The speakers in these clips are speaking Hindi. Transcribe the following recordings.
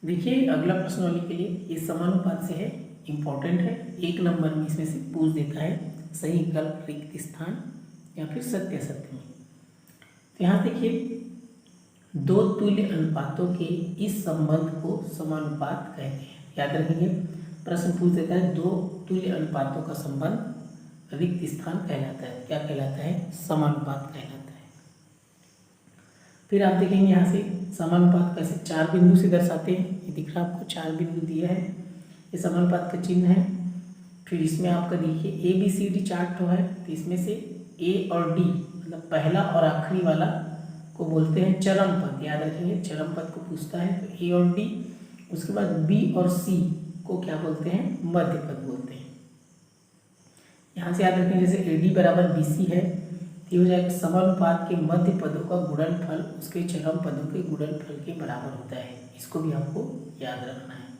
देखिए अगला प्रश्न वाले के लिए ये समानुपात से है, इम्पोर्टेंट है। 1 नंबर में इसमें से पूछ देता है सही विकल्प, रिक्त स्थान या फिर सत्य असत्य में। तो यहाँ देखिए दो तुल्य अनुपातों के इस संबंध को समानुपात कहते हैं। याद रखेंगे प्रश्न पूछ देता है दो तुल्य अनुपातों का संबंध रिक्त स्थान कहलाता है। क्या कहलाता है? समानुपात कहलाता है। फिर आप देखेंगे यहाँ से समानुपात कैसे 4 बिंदु से दर्शाते हैं। ये दिख रहा है आपको 4 बिंदु दिया है, ये समानुपात का चिन्ह है। फिर इसमें आपका देखिए ABCD चार्ट तो है, तो इसमें से A और D मतलब पहला और आखिरी वाला को बोलते हैं चरम पद। याद रखेंगे चरम पद को पूछता है तो A और D। उसके बाद B और C को क्या बोलते हैं? मध्य पद बोलते हैं। यहाँ से याद रखेंगे जैसे AD बराबर BC है, तो हो जाएगा समानुपात के मध्य पदों का गुणनफल उसके चरम पदों के गुणनफल के बराबर होता है। इसको भी आपको याद रखना है।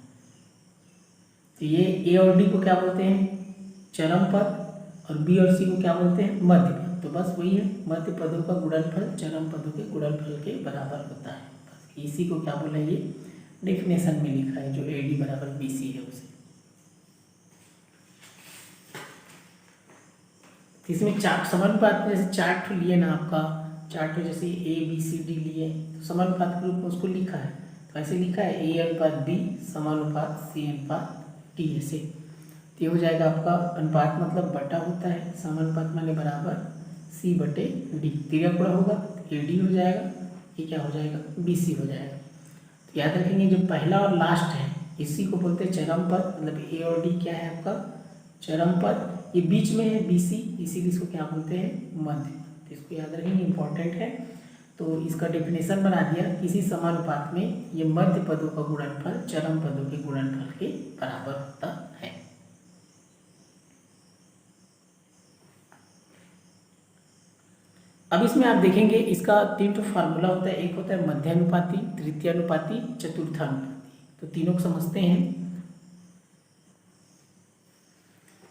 तो ये A और D को क्या बोलते हैं? चरम पद, और B और C को क्या बोलते हैं? मध्य पद। तो बस वही है, मध्य पदों का गुणनफल चरम पदों के गुणनफल के बराबर होता है। बस इसी को क्या बोला, ये डेफिनेशन में लिखा है जो AD बराबर BC है उसे। इसमें चार्ट समानुपात में जैसे चार्ट लिए ना, आपका चार्ट में जैसे ABCD लिए तो समानुपात के रूप में उसको लिखा है। तो ऐसे लिखा है A अनुपात B समानुपात C अनुपात D। ऐसे तो हो जाएगा आपका अनुपात मतलब बटा होता है, समानुपात माने बराबर C बटे D। तिर्यक गुणा होगा AD हो जाएगा, ये क्या हो जाएगा? BC हो जाएगा। तो याद रखेंगे जो पहला और लास्ट है इसी को बोलते हैं चरम पद, मतलब A और D क्या है आपका? चरम पद। ये बीच में है BC, इसीलिए इसको क्या बोलते हैं? मध्य। तो इसको याद रखेंगे, इंपॉर्टेंट है। तो इसका डेफिनेशन बना दिया, किसी समानुपात में ये मध्य पदों का गुणनफल चरम पदों के गुणनफल के बराबर होता है। अब इसमें आप देखेंगे इसका 3 फार्मूला होता है। एक होता है मध्यानुपाती, तृतीयानुपाती, चतुर्थानुपाती। तो तीनों को समझते हैं।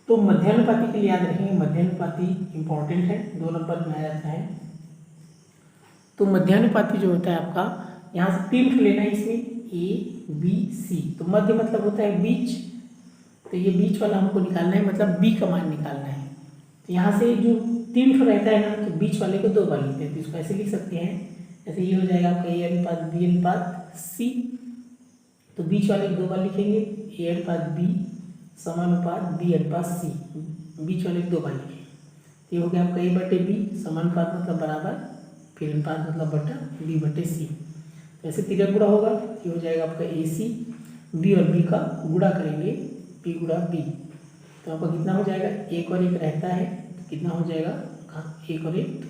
तो मध्यानुपाती के लिए याद रखेंगे, मध्यानुपाती इंपॉर्टेंट है, 2 नंबर में आ जाता है। तो मध्यानुपाती जो होता है आपका, यहाँ से 3 लेना है इसमें ABC। तो मध्य मतलब होता है बीच, तो ये बीच वाला हमको निकालना है, मतलब B का मान निकालना है। तो यहाँ से जो 3 रहता है ना, तो बीच वाले को 2 बार लिखते हैं। तो इसको ऐसे लिख सकते हैं, जैसे ये हो जाएगा आपका A अनुपात B अनुपात C। तो बीच वाले को 2 बार लिखेंगे, A अनुपात B समानुपात B अनुपात C। बीच वाले को 2 बार लिखेंगे, तो ये हो गया आपका A बटे B समानुपात मतलब बराबर, फिर अनुपात मतलब बटा B बटे C। तो ऐसे तिर्यक गुणा होगा, ये हो जाएगा आपका AC। B और B का गुणा करेंगे, P गुणा B। तो आपका कितना हो जाएगा? 1 और 1 रहता है, तो कितना हो जाएगा? 1 और 1।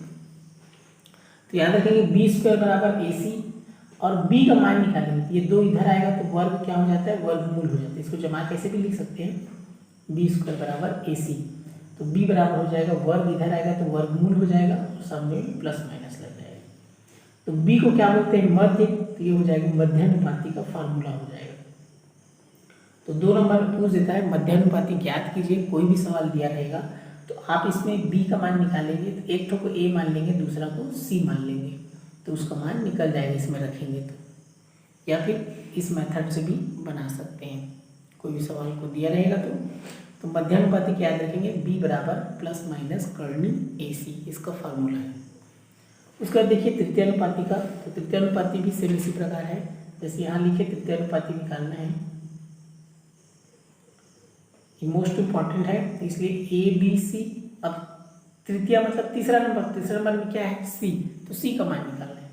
तो याद रखेंगे B² बराबर AC, और B का मान निकालेंगे। ये 2 इधर आएगा तो वर्ग क्या हो जाता है? वर्गमूल हो जाता है। इसको जमा कैसे भी लिख सकते हैं, B² बराबर AC। तो B बराबर हो जाएगा, वर्ग इधर आएगा तो वर्गमूल हो जाएगा, और सब में प्लस माइनस लग जाएगा। तो B को क्या बोलते हैं? मध्य। तो ये हो जाएगा मध्यानुपाती का फार्मूला हो जाएगा। तो 2 नंबर में पूछ देता है मध्यानुपाती ज्ञात कीजिए। कोई भी सवाल दिया रहेगा तो आप इसमें B का मान निकालेंगे, तो एक ठो को A मान लेंगे, दूसरा को C मान लेंगे, तो उसका मान निकल जाएगा इसमें रखेंगे तो। या फिर इस मेथड से भी बना सकते हैं, कोई भी सवाल को दिया रहेगा तो मध्यानुपाती क्या याद रखेंगे? B बराबर प्लस माइनस करनी AC, इसका फार्मूला है। उसके बाद देखिए तृतीयानुपाती का। तो तृतीयानुपाती भी सेम इसी प्रकार है, जैसे यहाँ लिखे तृतीयानुपाती निकालना है, मोस्ट इम्पॉर्टेंट है, इसलिए ABC। अब तृतीया मतलब तीसरा नंबर में क्या है? C। तो C का मान निकालना है।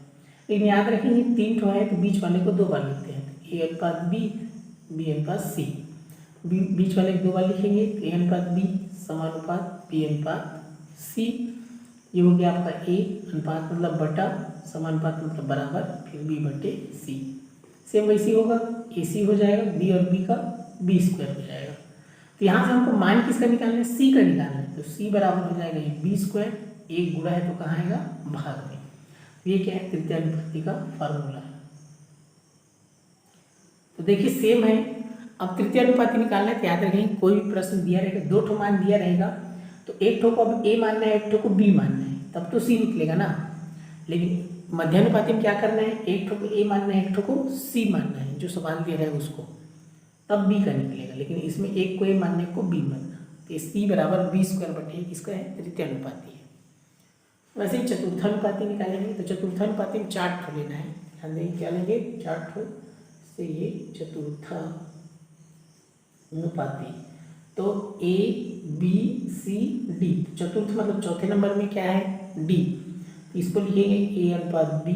लेकिन याद रखेंगे 3 है तो बीच वाले को 2 बार लिखते हैं। तो A अनुपात B, B अनुपात C। बीच वाले को 2 बार लिखेंगे, तो A अनुपात B समानुपात B अनुपात C। ये हो गया आपका A अनुपात मतलब बटा, समानुपात मतलब बराबर, फिर B बटे C। सेम वैसे होगा, AC हो जाएगा, B और B का B² हो जाएगा। तो यहाँ से हमको मान किसका निकालना है? C का निकालना है। तो C बराबर हो जाएगा ये B², एक गुणा है तो कहाँ आएगा? भाग में। तो ये क्या है? तृतीयानुपाती का फार्मूला है। तो देखिए सेम है। अब तृतीयानुपाती निकालना है तो याद रखेंगे कोई भी प्रश्न दिया रहेगा, 2 ठो मान दिया रहेगा, तो एक ठो को अब A मानना है, एक ठो को B मानना है, तब तो C निकलेगा ना। लेकिन मध्यानुपाती में क्या करना है, एक ठो को ए मानना है, एक ठो को सी मानना है, जो सवाल दे रहा है उसको, तब बी का निकलेगा। लेकिन इसमें एक को ए मानने को बी मानना, तो सी बराबर बी स्क्वायर बटे किसका है, तृतीयानुपाती है। वैसे ही चतुर्थानुपाती निकालेंगे, तो चतुर्थानुपाती में 4 ठो लेना है, ध्यान देंगे क्या लेंगे, 4 ठो से ये चतुर्थानुपाती। तो ए बी सी डी, चतुर्थ मतलब चौथे नंबर में क्या है, डी, इसको लिखेंगे ए अनुपात बी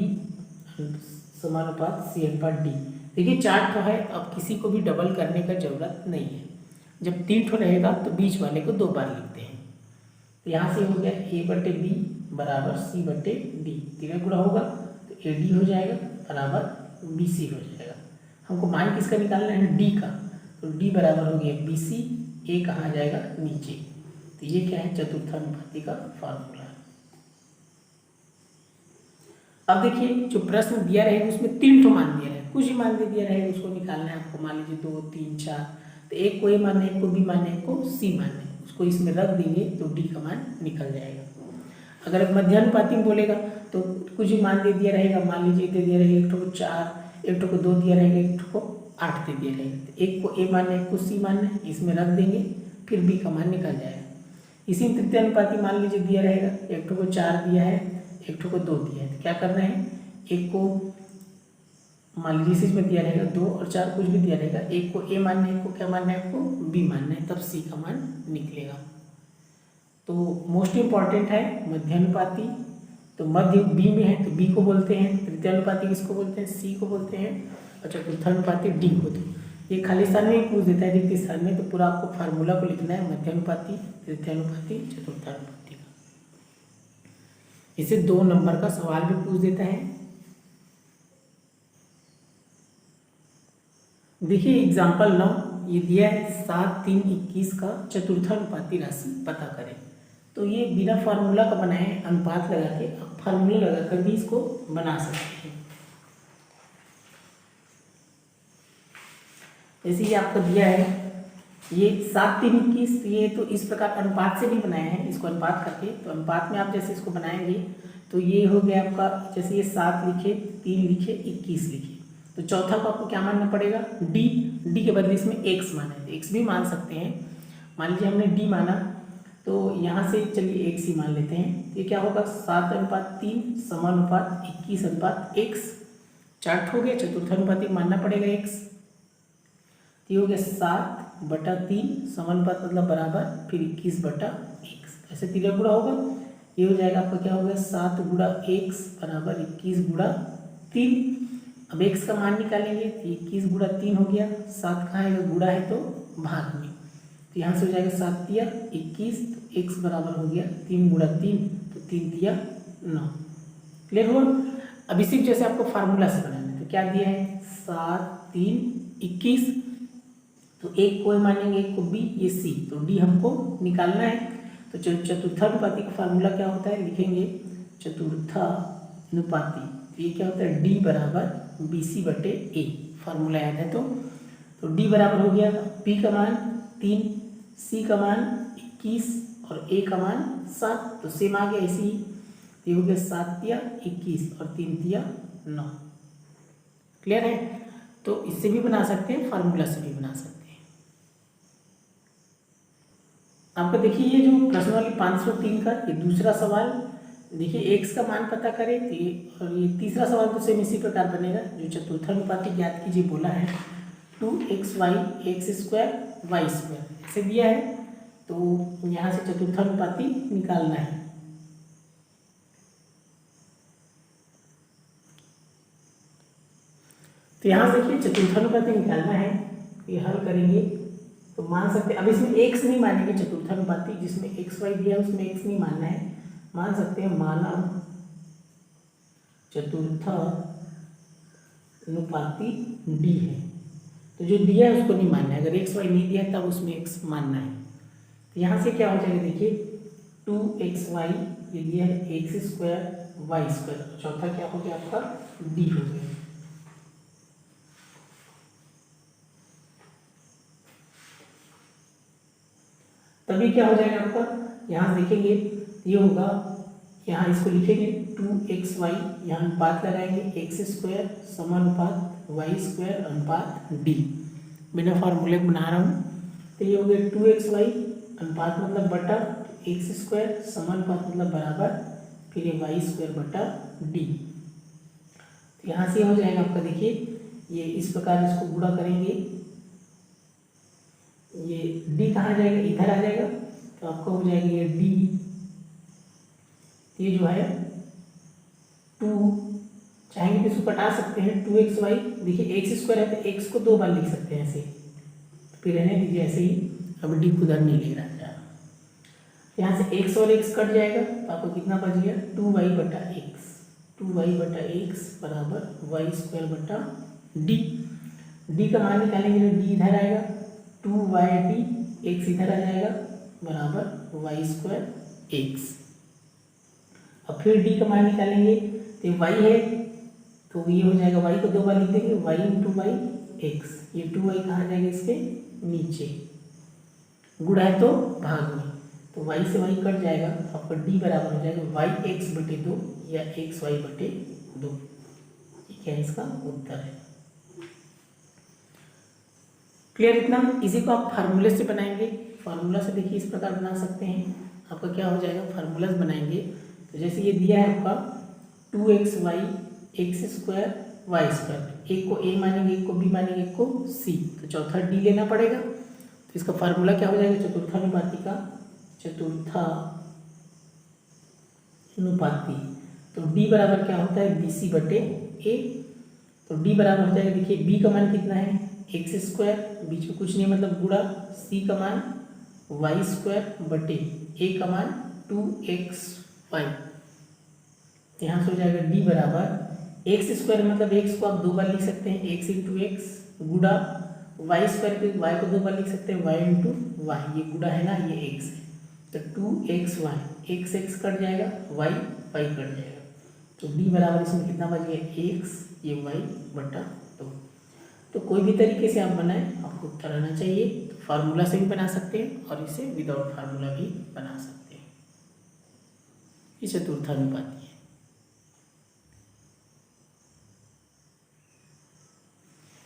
समानुपात सी अनुपात डी। देखिए 4 ठो है, अब किसी को भी डबल करने का जरूरत नहीं है। जब 3 ठो रहेगा तो बीच वाले को 2 बार लिखते हैं। तो यहाँ से हो गया ए बटे बी बराबर सी बटे डी, तीनों गुणा होगा तो ए डी हो जाएगा बराबर बी सी हो जाएगा। हमको मान किसका निकालना है, डी का, तो डी बराबर हो गया बी सी, ए कहाँ आ जाएगा नीचे। तो ये क्या है, चतुर्थानुपाती का फार्मूला है। अब देखिए जो प्रश्न दिया रहेगा उसमें 3 ठो मान दिया रहेगा, कुछ ही मान दे दिया रहेगा, उसको निकालना है आपको। मान लीजिए 2 3 4, तो एक को ए मानना है, एक को बी मानना है, एक को सी मानना है, उसको इसमें रख देंगे तो डी का मान निकल जाएगा। अगर मध्यानुपाती में बोलेगा तो कुछ ही मान दे दिया रहेगा, मान लीजिए दे दिया रहेगा एक ठो को 4, एक ठो को 2 दिया रहेगा, एक ठो को 8 दे दिया रहेगा, तो एक को ए मानना है, एक को सी मानना है, इसमें रख देंगे, फिर बी का मान निकल जाएगा। इसी में तृतीयानुपाती मान लीजिए दिया रहेगा, एक ठो को 4 दिया है, एक ठो को 2 दिया है, तो क्या करना है, एक को मान लीजिए इसमें दिया रहेगा 2 और 4 कुछ भी दिया रहेगा, एक को ए मानना है, एक को क्या मानना है, आपको बी मानना है, तब सी का मान निकलेगा। तो मोस्ट इम्पॉर्टेंट है मध्यानुपाती, तो मध्य बी में है तो बी को बोलते हैं, तृतीयानुपाती किसको बोलते हैं, सी को बोलते हैं, और चतुर्थानुपाती डी को। तो ये खाली स्थान में ही पूछ देता है रिक्त स्थान में, तो पूरा आपको फार्मूला को लिखना है, मध्यानुपाती, तृतीयानुपाती, चतुर्थानुपाती का। इसे 2 नंबर का सवाल भी पूछ देता है। देखिए एग्जाम्पल 9, ये दिया है 7 3 21 का चतुर्थानुपाती राशि पता करें। तो ये बिना फार्मूला का बनाए हैं, अनुपात लगा के, आप फार्मूला लगा कर भी इसको बना सकते हैं। जैसे ये आपको दिया है ये 7 3 21, तो ये तो इस प्रकार अनुपात से भी बनाए हैं, इसको अनुपात करके। तो अनुपात में आप जैसे इसको बनाएंगे तो ये हो गया आपका, जैसे ये 7 लिखे, 3 लिखे, 21 लिखे, तो चौथा को आपको क्या मानना पड़ेगा, डी। डी के बदले इसमें एक्स माना है, एक्स भी मान सकते हैं। मान लीजिए हमने डी माना, तो यहाँ से चलिए एक्स ही मान लेते हैं। ये क्या होगा, 7 अनुपात 3 समानुपात 21 अनुपात एक्स, 4 हो गया, चतुर्थानुपाती मानना पड़ेगा एक्स। ये हो गया 7 बटा 3 समानुपात मतलब बराबर, फिर 21 बटा एक्स, ऐसे 3 गुणा होगा, ये हो जाएगा आपका क्या होगा, 7 गुणा एक्स बराबर 21 गुणा 3। अब एक्स का मान निकालेंगे, तो 21 गुणा 3 हो गया, 7 कहाँ है, गुणा है तो भाग में, तो यहाँ से हो जाएगा 7 तिया 21, तो एक्स बराबर हो गया 3 गुणा 3, तो 3 तिया 9। क्लियर हुआ। अब इसी जैसे आपको फार्मूला से बनाना है, तो क्या दिया है, 7 3 21, तो एक को मानेंगे, एक को बी, ये सी, तो डी हमको निकालना है। तो चतुर्थानुपाती का फार्मूला क्या होता है, लिखेंगे चतुर्थानुपाती, तो ये क्या होता है, डी बराबर बी सी बटे ए, फार्मूला याद है तो डी बराबर हो गया पी का मान 3, सी का मान 21 और ए का मान 7, तो सेम आ गया इसी, ये हो गया 7 तिया 21 और 3 तिया 9। क्लियर है। तो इससे भी बना सकते हैं, फार्मूला से भी बना सकते हैं। आपका देखिए ये जो प्रश्न वाली 503 का ये दूसरा सवाल, देखिए एक्स का मान पता करें, तो ये और ये तीसरा सवाल तो सेम इसी प्रकार बनेगा, जो चतुर्थानुपाती ज्ञात कीजिए बोला है, 2xy x square Y square ऐसे दिया है, तो यहाँ से चतुर्थानुपाती निकालना है। तो यहाँ से देखिए चतुर्थानुपाती निकालना है, ये हल करेंगे तो मान सकते हैं, अब इसमें एक्स नहीं मानेंगे, चतुर्थानुपाती जिसमें एक्स वाई दिया है उसमें एक्स नहीं मानना है, मान सकते हैं माना चतुर्थानुपाती डी है, तो जो दिया है उसको नहीं मानना है, अगर एक्स वाई नहीं दिया है तब उसमें एक्स मानना है। तो यहाँ से क्या हो जाएगा, देखिए 2xy ये दिया है एक्स स्क्वायर वाई स्क्वायर, चौथा क्या हो गया आपका डी हो गया। तभी क्या हो जाएगा आपका, यहाँ देखेंगे ये होगा यहाँ इसको लिखेंगे 2xy, यहाँ अनुपात लगाएंगे x² समानुपात y² अनुपात d। बिना फार्मूले बना रहा हूँ, तो ये हो गया 2xy अनुपात मतलब बटा, x² समानुपात मतलब बराबर, फिर ये y² बटा d। तो यहाँ से हो जाएगा आपका, देखिए ये इस प्रकार इसको गुणा करेंगे, ये d कहाँ जाएगा, इधर आ जाएगा, तो आपका हो जाएगा ये d, ये जो है 2, चाहेंगे तो इसको कटा सकते हैं 2xy, देखिए x² है तो x को 2 बार लिख सकते हैं ऐसे, फिर रहने दीजिए ऐसे ही, अब d को उधर नहीं ले रहा है। यहाँ से x और x कट जाएगा तो आपको कितना बच गया, 2y बटा x, 2y बटा x बराबर y² बटा d। d का मान निकालेंगे तो d इधर आएगा, 2y d, x इधर आ जाएगा बराबर y² x। अब फिर d का मान निकालेंगे तो y है, तो ये हो जाएगा, y को 2 बार लिख देंगे, y इंटू वाई x, ये 2y कहाँ जाएगा, इसके नीचे, गुणा है तो भाग में, तो y से y कट जाएगा, आपका d बराबर हो जाएगा yx बटे 2 या xy बटे 2। ठीक है, इसका उत्तर है। क्लियर इतना? इसी को आप फार्मूले से बनाएंगे, फार्मूला से देखिए इस प्रकार बना सकते हैं, आपका क्या हो जाएगा, फार्मूलाज बनाएंगे। तो जैसे ये दिया है आपका 2xy x² y², एक को a मानेंगे, एक को b मानेंगे, एक को c, तो चौथा d लेना पड़ेगा। तो इसका फार्मूला क्या हो जाएगा, चतुर्थानुपाती का, चतुर्थानुपाती, तो d बराबर क्या होता है, bc बटे a, तो d बराबर हो जाएगा, देखिए b का मान कितना है, x², बीच में कुछ नहीं मतलब गुणा, c का मान y² बटे a का मान 2xy। यहाँ से हो जाएगा d बराबर x² मतलब x को आप 2 बार लिख सकते हैं, x इंटू एक्स, गुणा y² पे y को 2 बार लिख सकते हैं, y इंटू वाई, ये गुणा है ना, ये x है, तो 2xy, x कट जाएगा, y कट जाएगा, तो d बराबर इसमें कितना बच गया, x, ये y बटा 2। तो कोई भी तरीके से आप बनाएं, आपको उत्तर आना चाहिए। तो फार्मूला से भी बना सकते हैं और इसे विदाउट फार्मूला भी बना सकते हैं। ये चतुर्थानुपाती है।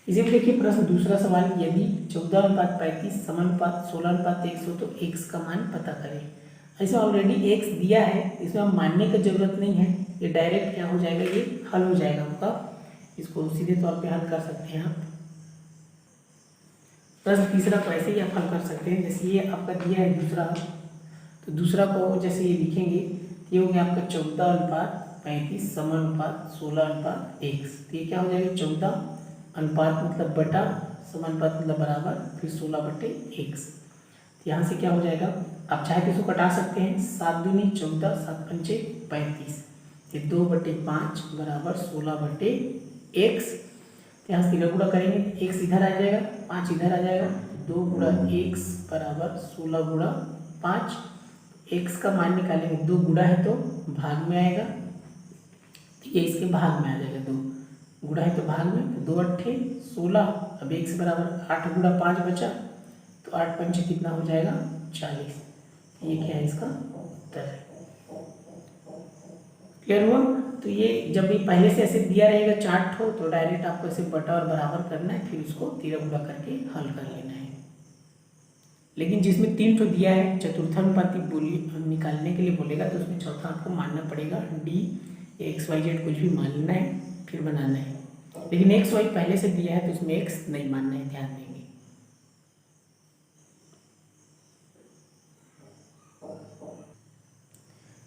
इसी में देखिए प्रश्न दूसरा सवाल, यदि 14:35 समानुपात 16:1 हो तो x का मान पता करें। ऐसे ऑलरेडी x दिया है, इसमें हम मानने की जरूरत नहीं है, ये डायरेक्ट क्या हो जाएगा, ये हल हो जाएगा आपका, इसको सीधे तौर पे हल कर सकते हैं आप। प्रश्न तीसरा को ऐसे ही आप हल कर सकते हैं, जैसे ये आपका दिया है दूसरा, तो दूसरा को जैसे ये लिखेंगे, ये हो गया आपका 14:35 समानुपात 16:1, तो ये क्या हो जाएगा, 14 अनुपात मतलब बटा, समानुपात मतलब बराबर, फिर 16/x। तो यहाँ से क्या हो जाएगा, आप चाहे तो इसको कटा सकते हैं, 7 दूनी 14, 7 पंचे 35, ये 2/5 बराबर 16/x। यहाँ से तिला गुणा करेंगे, x इधर आ जाएगा, 5 इधर आ जाएगा, 2 गुणा x बराबर 16 गुणा 5, x का मान निकालेंगे, 2 गुणा है तो भाग में आएगा, तो ये इसके भाग में आ जाएगा, 2 गुणा है तो भाग में, तो 2 अट्ठे 16, अब x बराबर 8 गुणा 5 बचा, तो 8 पंचे कितना हो जाएगा, 40। ये क्या है, इसका उत्तर है। क्लियर हुआ? तो ये जब भी पहले से ऐसे दिया रहेगा चार्ट हो, तो डायरेक्ट आपको ऐसे बटा और बराबर करना है, फिर उसको तिरा गुणा करके हल कर लेना है। लेकिन जिसमें 3 तो दिया है, चतुर्थानुपाती निकालने के लिए बोलेगा, तो उसमें चौथा आपको मानना पड़ेगा, d x y z कुछ भी मान लेना है, फिर बनाना है। लेकिन x y पहले से दिया है, तो उसमें x नहीं मानना है, ध्यान देंगे।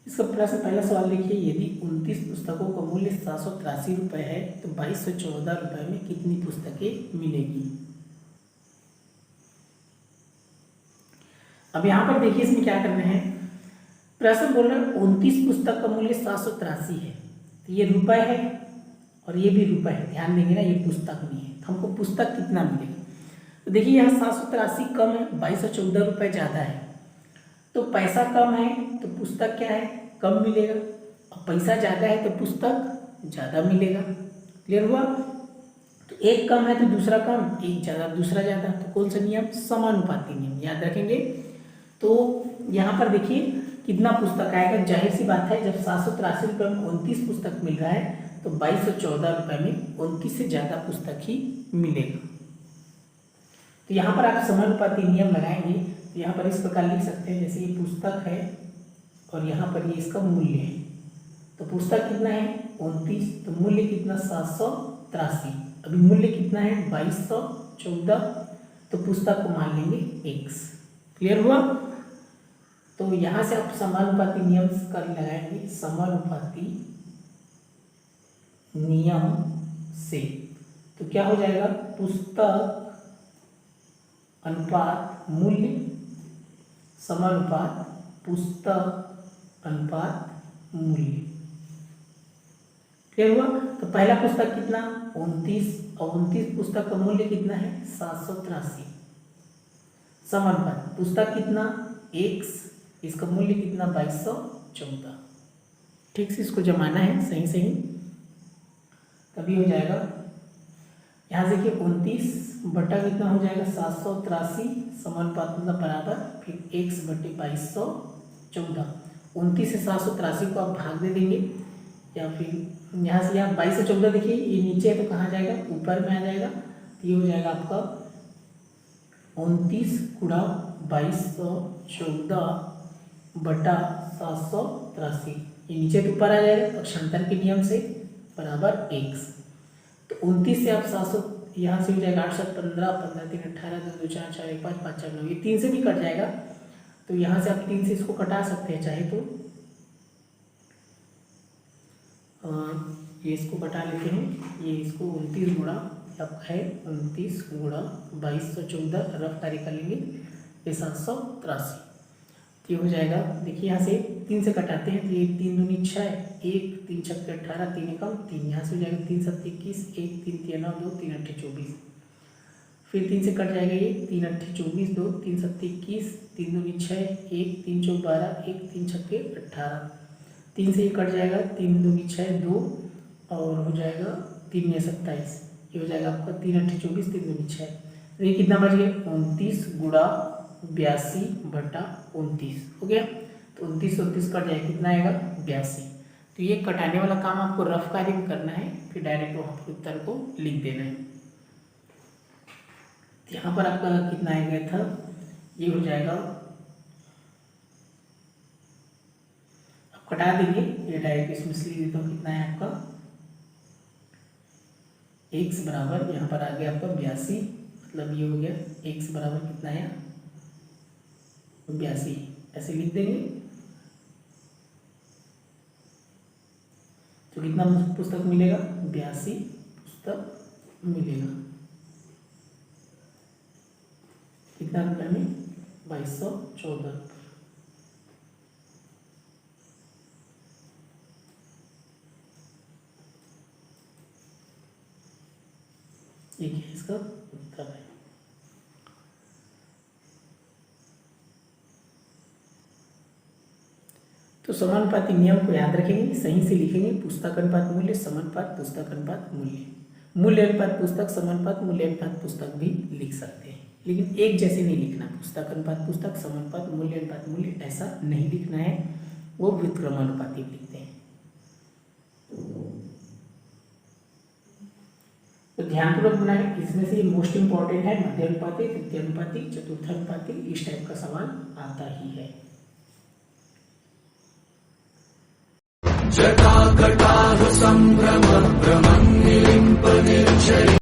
इसका प्रश्न पहला सवाल देखिए, यदि 29 पुस्तकों का मूल्य 783 रुपये है, तो 2214 रुपये में कितनी पुस्तकें मिलेगी। अब यहाँ पर देखिए इसमें क्या करना है, प्रश्न बोल रहे हैं 29 पुस्तक का मूल्य 783 है, तो ये रुपये है और ये भी रुपये है, ध्यान देंगे ना, ये पुस्तक नहीं है, तो हमको पुस्तक कितना मिलेगा। तो देखिए यहाँ 783 कम है, 2214 रुपये ज़्यादा है, तो पैसा कम है तो पुस्तक क्या है, कम मिलेगा, और पैसा ज़्यादा है तो पुस्तक ज़्यादा मिलेगा। क्लियर हुआ? तो एक कम है तो दूसरा कम, एक ज़्यादा दूसरा ज़्यादा, तो कौन सा नियम, समानुपाती नियम, याद रखेंगे। तो यहाँ पर देखिए कि कितना पुस्तक आएगा? जाहिर सी बात है, जब 783 रुपये में 29 पुस्तक मिल रहा है तो 2214 रुपये में 29 से ज़्यादा पुस्तक ही मिलेगा। तो यहाँ पर आप समानुपाती नियम लगाएंगे तो यहाँ पर इस प्रकार लिख सकते हैं, जैसे ये पुस्तक है और यहाँ पर ये इसका मूल्य है। तो पुस्तक कितना है? 29, तो मूल्य कितना? 783। अभी मूल्य कितना है? 2214, तो पुस्तक को मान लेंगे x। क्लियर हुआ? तो यहाँ से आप समानुपाती नियम कर लगाएंगे, समानुपाती नियम से तो क्या हो जाएगा? पुस्तक अनुपात मूल्य समानुपात पुस्तक अनुपात मूल्य। क्लियर हुआ? तो पहला पुस्तक कितना? 29, और 29 पुस्तक का मूल्य कितना है? 783। समानुपात पुस्तक कितना? x, इसका मूल्य कितना? 2214। ठीक से इसको जमाना है सही सही, तभी हो जाएगा। यहाँ से देखिए 29 बटा कितना हो जाएगा? 783, समानुपात मतलब बराबर, फिर x बटे 2214। 29 से 783 को आप भाग दे देंगे, या फिर यहाँ से यहाँ 22 से 14 देखिए ये नीचे है तो कहाँ जाएगा? ऊपर में आ जाएगा। तो ये हो जाएगा आपका 29 गुणा 2214 बटा 783, ये नीचे तो ऊपर आ जाएगा पक्षांतर के नियम से, बराबर x। तो 29 से आप 700 यहाँ से हो जाएगा 8 7 15, 15 3 18, 2 2 4 4 1 5 5 4 9, ये 3 से भी कट जाएगा। तो यहाँ से आप 3 से इसको कटा सकते हैं चाहे तो, ये इसको कटा लेते हैं। ये इसको 29 गुणा आपका है 29 गुणा 2214 रफ कार्य कर लेंगे, ये 783। तो ये हो जाएगा, देखिए यहाँ से 3 से कटाते हैं तो ये 3 दूनी 6, 1 3 6 18, 3 एकम 3, यहाँ से हो जाएगा 3 7 21, 1 3 3 9 2 3 8 24, फिर 3 से कट जाएगा ये 3 8 24 2 3 7 21, 3 दूनी 6, 1 3 4 12, 1 3 6 18, 3 से ये कट जाएगा 3 दूनी 6 2, और हो जाएगा 3 27, ये हो जाएगा आपका 3 8 24 3 दूनी 6। तो ये कितना बच गया? 29 गुणा 82 बटा 29 हो गया। तो 29 कट जाएगा, कितना आएगा? 82। तो ये कटाने वाला काम आपको रफ कार्य में करना है, फिर डायरेक्ट वहाँ पर उत्तर को लिख देना है। तो यहाँ पर आपका कितना आ गया था? ये हो जाएगा, अब कटा देंगे, ये डायरेक्ट इसमें से लिख देता हूँ। कितना है आपका? x बराबर यहाँ पर आ गया आपका 82, मतलब ये हो गया x बराबर कितना है? 82, ऐसे लिख देंगे। तो कितना पुस्तक मिलेगा? 82 पुस्तक मिलेगा। कितना रुपये में? 2214। एक है इसका उत्तर है। तो समानुपाती नियम को याद रखेंगे, सही से लिखेंगे, पुस्तक अनुपात मूल्य समानुपात पुस्तक अनुपात मूल्य, मूल्य अनुपात पुस्तक समानुपात मूल्य अनुपात पुस्तक भी लिख सकते हैं, लेकिन एक जैसे नहीं लिखना। पुस्तक अनुपात पुस्तक समानुपात मूल्य अनुपात मूल्य ऐसा नहीं लिखना है, वो व्युत्क्रमानुपाती लिखते हैं। तो ध्यानपूर्वक बनाएं, इसमें से मोस्ट इंपॉर्टेंट है मध्य अनुपाती, तृतीय अनुपाती, चतुर्थ अनुपाती, इस टाइप का सवाल आता ही है। जटाकटाह संभ्रम भ्रम